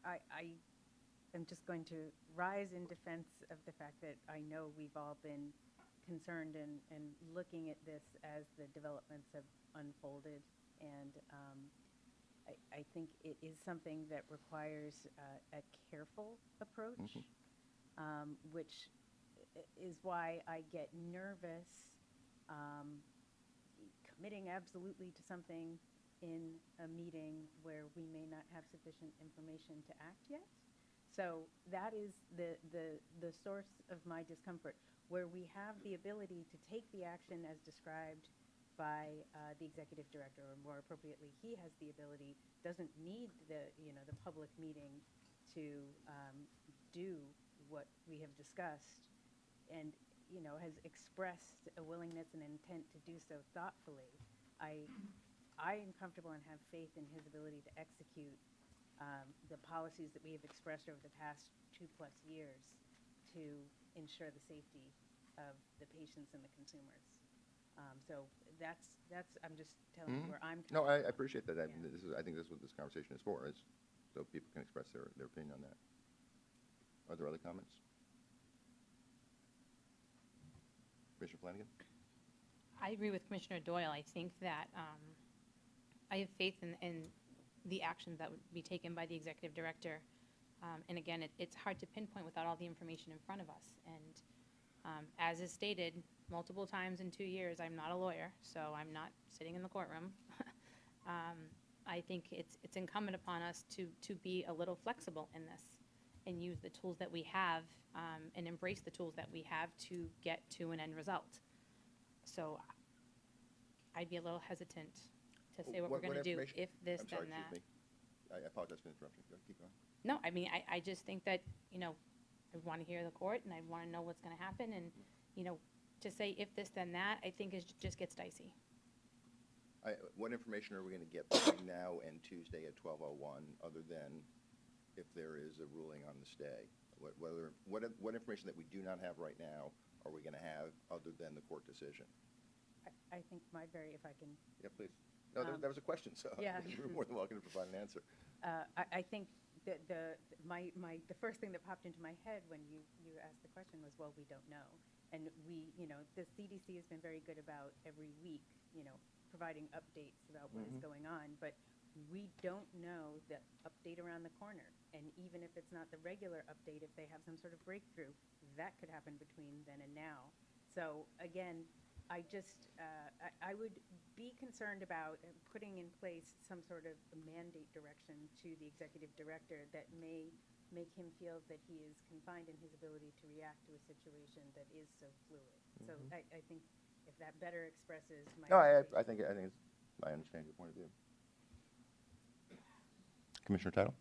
I am just going to rise in defense of the fact that I know we've all been concerned and looking at this as the developments have unfolded, and I think it is something that requires a careful approach, which is why I get nervous committing absolutely to something in a meeting where we may not have sufficient information to act yet. So that is the source of my discomfort, where we have the ability to take the action as described by the executive director, or more appropriately, he has the ability, doesn't need the public meeting to do what we have discussed, and has expressed a willingness and intent to do so thoughtfully. I am comfortable and have faith in his ability to execute the policies that we have expressed over the past 2+ years to ensure the safety of the patients and the consumers. So that's I'm just telling you where I'm. No, I appreciate that. Yeah. I think this is what this conversation is for, is so people can express their opinion on that. Are there other comments? Commissioner Flanagan? I agree with Commissioner Doyle. I think that I have faith in the actions that would be taken by the executive director. And again, it's hard to pinpoint without all the information in front of us. And as is stated multiple times in 2 years, I'm not a lawyer, so I'm not sitting in the courtroom. I think it's incumbent upon us to be a little flexible in this and use the tools that we have and embrace the tools that we have to get to an end result. So I'd be a little hesitant to say what we're going to do if this, I'm sorry, then that. excuse me. I apologize for the interruption. Go, keep going. No, I mean, I just think that, I want to hear the court, and I want to know what's going to happen, and, to say if this, then that, I think just gets dicey. What information are we going to get between now and Tuesday at 12:01, other than if there is a ruling on the stay? What information that we do not have right now are we going to have other than the court decision? I think if I can, Yeah, please. No, that was a question, so yeah. you're more than welcome to provide an answer. I think that the first thing that popped into my head when you asked the question was, well, we don't know. And the CDC has been very good about every week, providing updates about what is going on, but we don't know the update around the corner. And even if it's not the regular update, if they have some sort of breakthrough, that could happen between then and now. So again, I would be concerned about putting in place some sort of mandate direction to the executive director that may make him feel that he is confined in his ability to react to a situation that is so fluid. So I think if that better expresses my. No, I think I understand your point of view. Commissioner Title?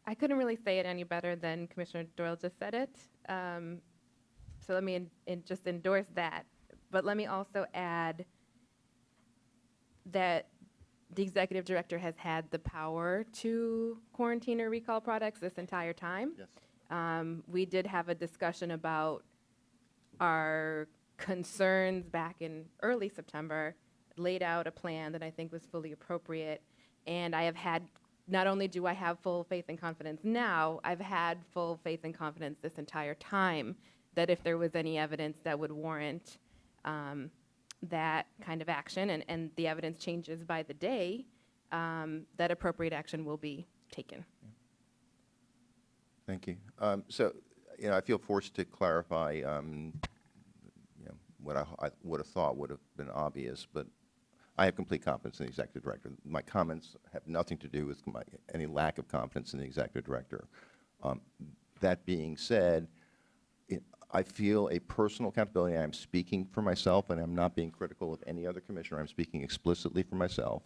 I couldn't really say it any better than Commissioner Doyle just said it. So let me just endorse that. But let me also add that the executive director has had the power to quarantine or recall products this entire time. Yes. We did have a discussion about our concerns back in early September, laid out a plan that I think was fully appropriate. And I have had, not only do I have full faith and confidence now, I've had full faith and confidence this entire time that if there was any evidence that would warrant that kind of action, and the evidence changes by the day, that appropriate action will be taken. Thank you. So, I feel forced to clarify, what I would have thought would have been obvious, but I have complete confidence in the executive director. My comments have nothing to do with any lack of confidence in the executive director. That being said, I feel a personal accountability. I'm speaking for myself, and I'm not being critical of any other commissioner. I'm speaking explicitly for myself.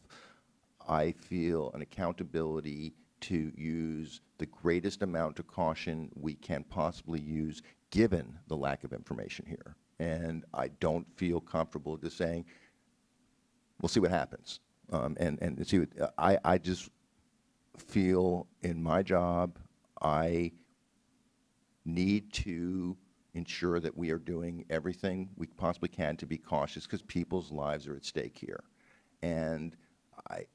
I feel an accountability to use the greatest amount of caution we can possibly use given the lack of information here. And I don't feel comfortable just saying, we'll see what happens. And see what, I just feel in my job, I need to ensure that we are doing everything we possibly can to be cautious because people's lives are at stake here. And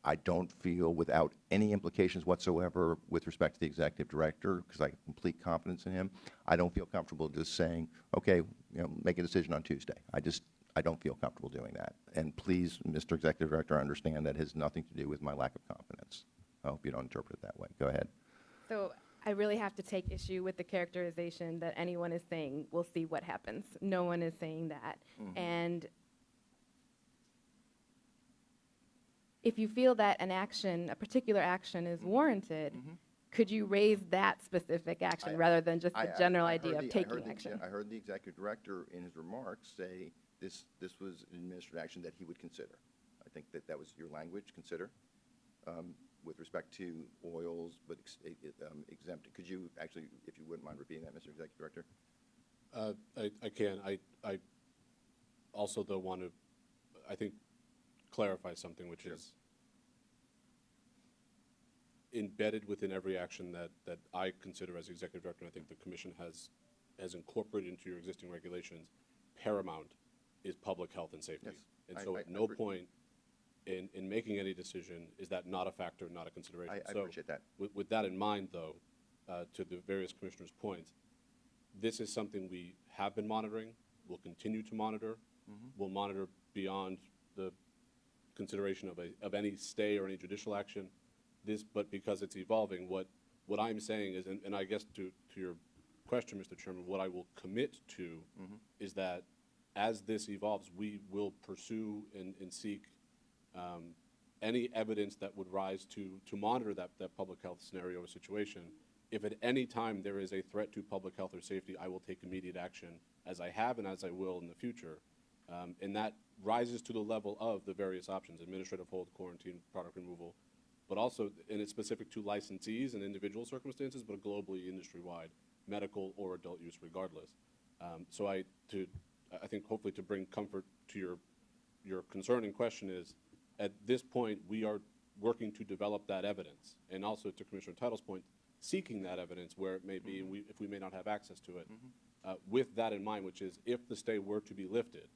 I don't feel, without any implications whatsoever with respect to the executive director, because I have complete confidence in him, I don't feel comfortable just saying, okay, make a decision on Tuesday. I don't feel comfortable doing that. And please, Mr. Executive Director, understand that has nothing to do with my lack of confidence. I hope you don't interpret it that way. Go ahead. So I really have to take issue with the characterization that anyone is saying, we'll see what happens. No one is saying that. Mm-hmm. And if you feel that a particular action is warranted, could you raise that specific action rather than just the general idea of taking action? I heard the executive director in his remarks say this was an administrative action that he would consider. I think that was your language, consider, with respect to oils, but exempt. Could you actually, if you wouldn't mind repeating that, Mr. Executive Director? I can. I also, though, want to, I think, clarify something, which is embedded within every action that I consider as Executive Director, and I think the Commission has incorporated into your existing regulations, paramount is public health and safety. Yes. And so at no point in making any decision is that not a factor, not a consideration. I appreciate that. With that in mind, though, to the various commissioners' points, this is something we have been monitoring, will continue to monitor, will monitor beyond the consideration of any stay or any judicial action. But because it's evolving, what I'm saying is, and I guess to your question, Mr. Chairman, what I will commit to is that as this evolves, we will pursue and seek any evidence that would rise to monitor that public health scenario or situation. If at any time there is a threat to public health or safety, I will take immediate action, as I have and as I will in the future. And that rises to the level of the various options: administrative hold, quarantine, product removal, but also, and it's specific to licensees and individual circumstances, but globally, industry-wide, medical or adult use regardless. So I think hopefully to bring comfort to your concern and question is, at this point, we are working to develop that evidence. And also to Commissioner Title's point, seeking that evidence where it may be, and if we may not have access to it. With that in mind, which is if the stay were to be lifted,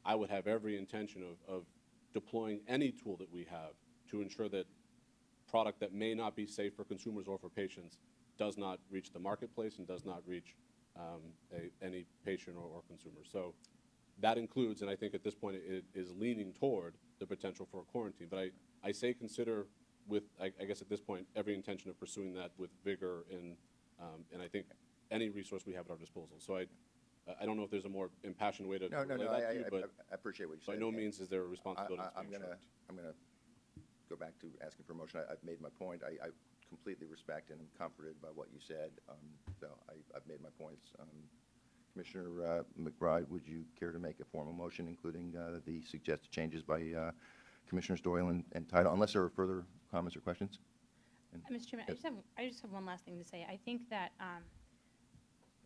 I would have every intention of deploying any tool that we have to ensure that product that may not be safe for consumers or for patients does not reach the marketplace and does not reach any patient or consumer. So that includes, and I think at this point it is leaning toward the potential for a quarantine. But I say consider with, I guess at this point, every intention of pursuing that with vigor and I think any resource we have at our disposal. So I don't know if there's a more impassioned way to relay that to you, but I appreciate what you said. by no means is there a responsibility I'm being shirked. gonna go back to asking for a motion. I've made my point. I completely respect and am comforted by what you said. So I've made my points. Commissioner McBride, would you care to make a formal motion, including the suggested changes by Commissioners Doyle and Tidal, unless there are further comments or questions? Mr. Chairman, Yes. I just have one last thing to say. I think that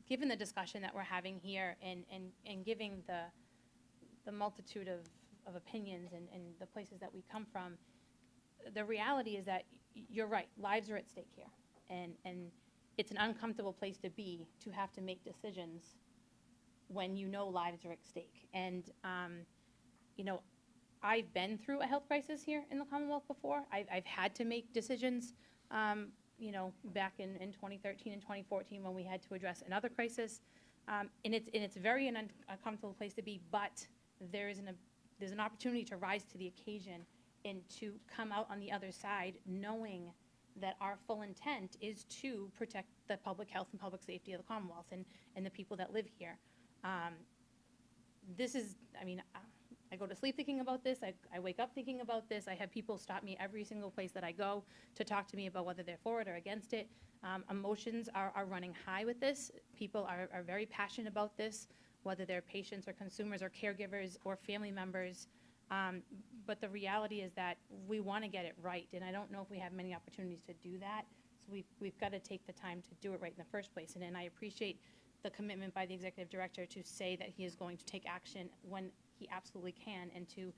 given the discussion that we're having here and giving the multitude of opinions and the places that we come from, the reality is that you're right, lives are at stake here. And it's an uncomfortable place to be, to have to make decisions when you know lives are at stake. And, you know, I've been through a health crisis here in the Commonwealth before. I've had to make decisions, you know, back in 2013 and 2014 when we had to address another crisis. And it's very an uncomfortable place to be, but there's an opportunity to rise to the occasion and to come out on the other side knowing that our full intent is to protect the public health and public safety of the Commonwealth and the people that live here. This is, I mean, I go to sleep thinking about this. I wake up thinking about this. I have people stop me every single place that I go to talk to me about whether they're for it or against it. Emotions are running high with this. People are very passionate about this, whether they're patients or consumers or caregivers or family members. But the reality is that we want to get it right, and I don't know if we have many opportunities to do that. So we've got to take the time to do it right in the first place. And I appreciate the commitment by the executive director to say that he is going to take action when he absolutely can, and to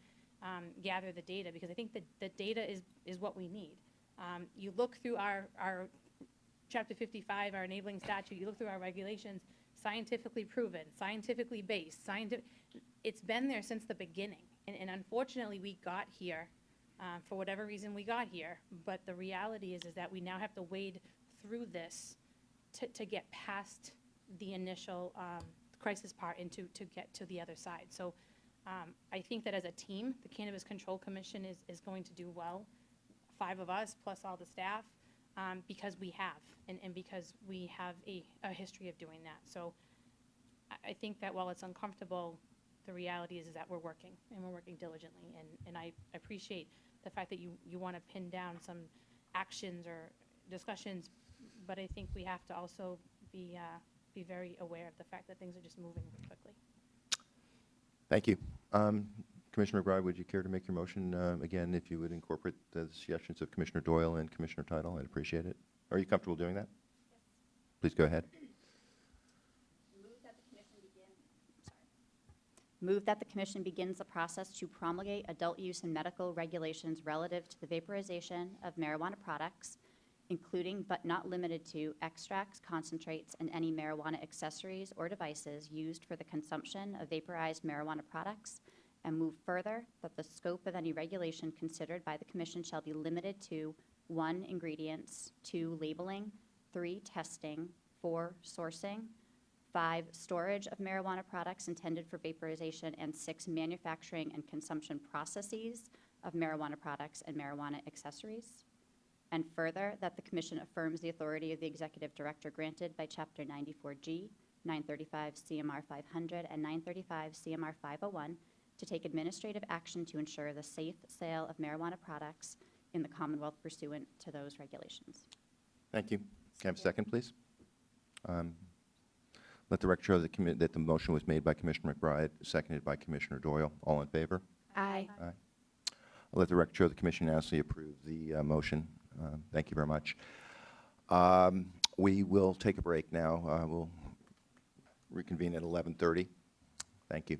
gather the data, because I think that the data is what we need. You look through our Chapter 55, our enabling statute, you look through our regulations, scientifically proven, scientifically based, it's been there since the beginning. And unfortunately, we got here for whatever reason we got here. But the reality is that we now have to wade through this to get past the initial crisis part and to get to the other side. So I think that as a team, the Cannabis Control Commission is going to do well, 5 of us plus all the staff, because we have, and because we have a history of doing that. So I think that while it's uncomfortable, the reality is that we're working, and we're working diligently. And I appreciate the fact that you want to pin down some actions or discussions, but I think we have to also be very aware of the fact that things are just moving quickly. Thank you. Commissioner McBride, would you care to make your motion again, if you would incorporate the suggestions of Commissioner Doyle and Commissioner Tidal? I'd appreciate it. Are you comfortable doing that? Yes. Please go ahead. Move that the commission begins the process to promulgate adult use and medical regulations relative to the vaporization of marijuana products, including but not limited to extracts, concentrates, and any marijuana accessories or devices used for the consumption of vaporized marijuana products, and move further that the scope of any regulation considered by the commission shall be limited to 1, ingredients, 2, labeling, 3, testing, 4, sourcing, 5, storage of marijuana products intended for vaporization, and 6, manufacturing and consumption processes of marijuana products and marijuana accessories. And further, that the commission affirms the authority of the executive director granted by Chapter 94G, 935 CMR 500, and 935 CMR 501 to take administrative action to ensure the safe sale of marijuana products in the Commonwealth pursuant to those regulations. Thank you. Can I have a second, please? Let the record show that the motion was made by Commissioner McBride, seconded by Commissioner Doyle. All in favor? Aye. Aye. I'll let the record show the commission unanimously approved the motion. Thank you very much. We will take a break now. We'll reconvene at 11:30. Thank you.